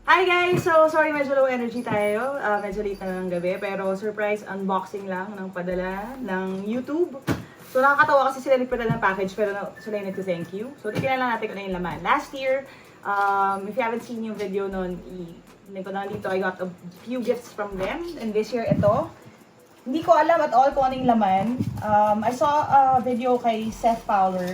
Hi guys! So, sorry medyo low energy tayo. Medyo late na ng gabi. Pero surprise unboxing lang ng padala ng YouTube. So, nakakatawa kasi sila nagpadala ng package pero sila need to thank you. So, tignan lang natin kung ano yung laman. Last year, if you haven't seen yung video nun, link ko na dito, I got a few gifts from them. And this year, ito. Hindi ko alam at all kung ano yung laman. I saw a video kay Seth Fowler.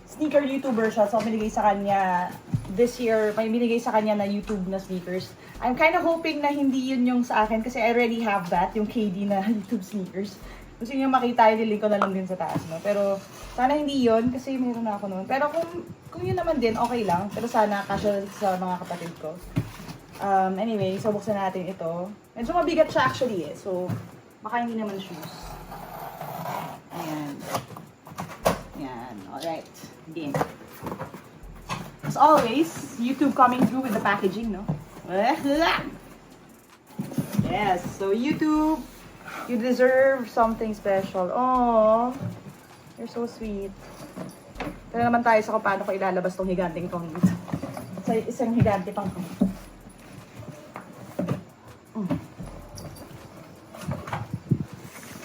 Sneaker YouTuber siya. So, binigay sa kanya this year, may binigay sa kanya na YouTube na sneakers. I'm kind of hoping na hindi yun yung sa akin kasi I already have that, yung KD na YouTube sneakers. Gusto niyo makita, i-link ko na lang din sa taas, no? Pero sana hindi yun kasi mayroon na ako noon. Pero kung yun naman din, okay lang. Pero sana casual sa mga kapatid ko. Anyway, so buksan natin ito. Medyo mabigat siya actually eh. So, baka hindi naman shoes. Ayan. Ayan. Alright. Game. As always, YouTube coming through with the packaging, no? Yes, so YouTube, you deserve something special. Oh, you're so sweet. Pero naman tayo sa kung paano ko ilalabas tong higanting tong sa isang higante pang to.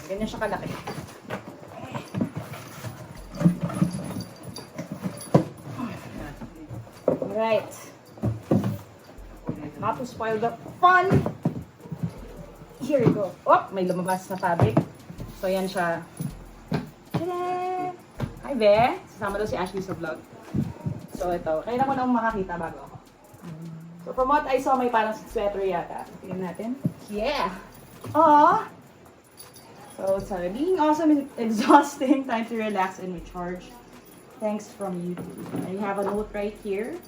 Ganyan siya kalaki. Right. Not to spoil the fun. Here we go. Oh, may lumabas na fabric. So, yan siya. Ta-da! Hi, Be. Sasama daw si Ashley sa vlog. So, ito. Kailan ko nang makakita bago ako. So, from what I saw, may parang sweater yata. Tingnan natin. Yeah! Aww! So, sorry. Being awesome and exhausting. Time to relax and recharge. Thanks from YouTube. I have a note right here.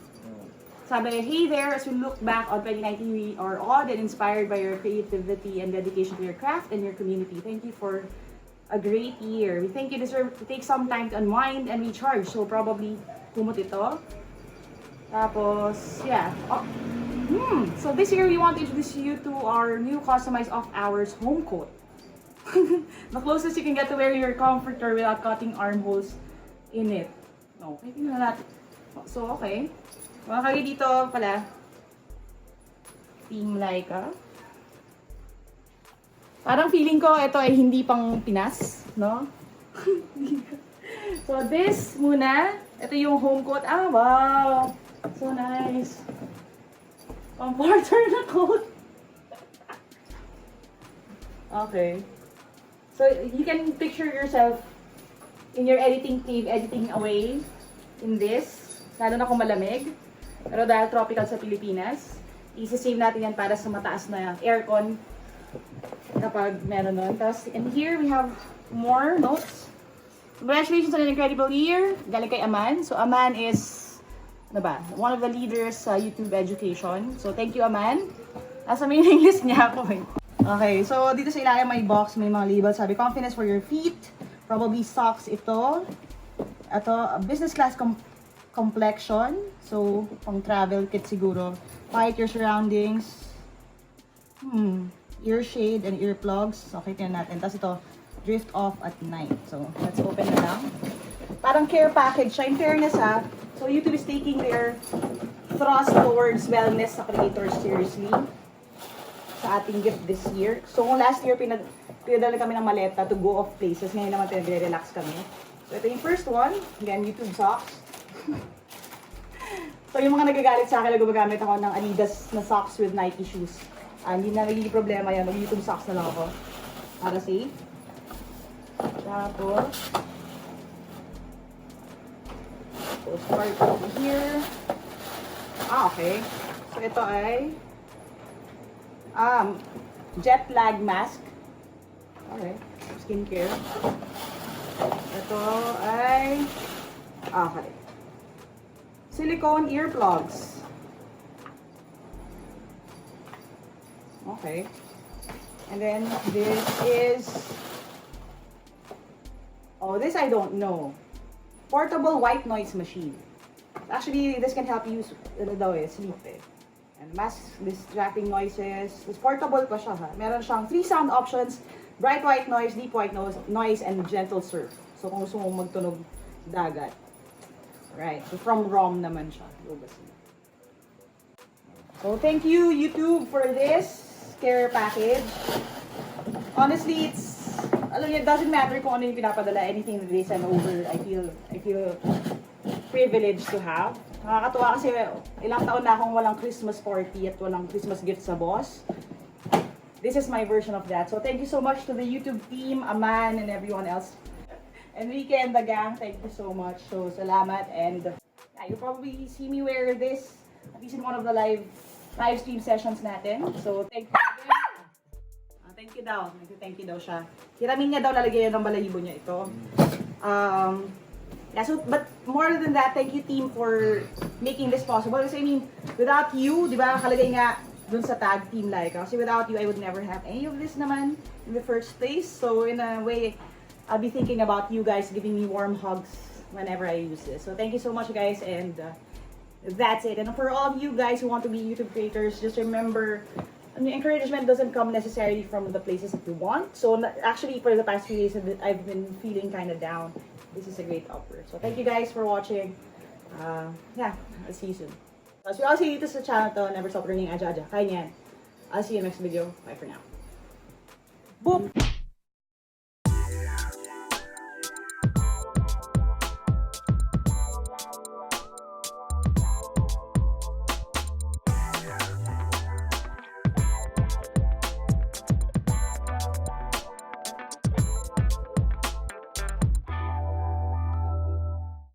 Sabi, hey there, as we look back on 2019, we are awed and inspired by your creativity and dedication to your craft and your community. Thank you for a great year. We think you deserve to take some time to unwind and recharge. So, probably kumot ito. Tapos, yeah. Oh. So, this year, we want to introduce you to our new customized off-hours home coat. The closest you can get to wear your comforter without cutting armholes in it. Okay, tingnan natin. So, okay. Mga kayo dito pala, Team Lyqa. Parang feeling ko ito ay hindi pang Pinas, no? So this muna, ito yung home coat. Ah, wow! So nice. Comforter na coat. Okay. So you can picture yourself in your editing cave, editing away in this. Lalo na kung malamig. Pero dahil tropical sa Pilipinas, isi-save natin yan para sa mataas na aircon kapag meron nun. Tapos, and here we have more notes. Congratulations on an incredible year. Galing kay Aman. So, Aman is, ano ba, one of the leaders sa YouTube education. So, thank you, Aman. Nasa mailing list niya ako eh. Okay, so dito sa ilalim may box, may mga labels. Sabi, confidence for your feet. Probably socks ito. Ito, business class complexion. So, pang travel kit siguro. Quiet your surroundings. Ear shade and earplugs. Okay, tingnan natin. Tapos ito, drift off at night. So, let's open na lang. Parang care package siya. In fairness ha, so YouTube is taking their thrust towards wellness sa creators seriously sa ating gift this year. So, kung last year pinadala kami ng maleta to go off places, ngayon naman pinag-relax kami. So, ito yung first one. Again, YouTube socks. So, yung mga nagagalit sa akin, gumagamit ako ng Adidas na socks with Nike shoes. Hindi na nagiging problema yan. Mag-YouTube socks na lang ako. Para safe. Tapos, start over here. Okay. So, ito ay jet lag mask. Okay. Skincare. Ito ay okay. Silicone earplugs. Okay. And then this is, oh, this I don't know. Portable white noise machine. Actually, this can help you sleep eh. And mask distracting noises. It's portable pa siya ha. Meron siyang 3 sound options. Bright white noise, deep white noise, and gentle surf. So kung gusto mo magtunog dagat. Right. So from ROM naman siya. So thank you YouTube for this care package. Honestly, it doesn't matter kung ano yung pinapadala, anything that they send over, I feel privileged to have. Nakakatuwa kasi ilang taon na akong walang Christmas party at walang Christmas gift sa boss. This is my version of that. So thank you so much to the YouTube team, Aman, and everyone else. Enrique and the gang, thank you so much. So salamat, and you'll probably see me wear this at least in one of the live stream sessions natin. So thank you again. Thank you daw siya. Hiramin niya daw, lalagyan ng balahibo niya ito. Yeah, so, but more than that, thank you team for making this possible. Kasi I mean, without you, di ba, kalagay nga dun sa tag Team Lyqa. Kasi without you, I would never have any of this naman in the first place. So in a way, I'll be thinking about you guys giving me warm hugs whenever I use this. So thank you so much guys, and that's it. And for all of you guys who want to be YouTube creators, just remember, encouragement doesn't come necessarily from the places that you want. So actually, for the past few days, I've been feeling kind of down. This is a great offer. So thank you guys for watching. Yeah, I'll see you soon. As we all see dito sa channel to, never stop learning aja-aja. Kaya niyan. I'll see you next video. Bye for now. Boop!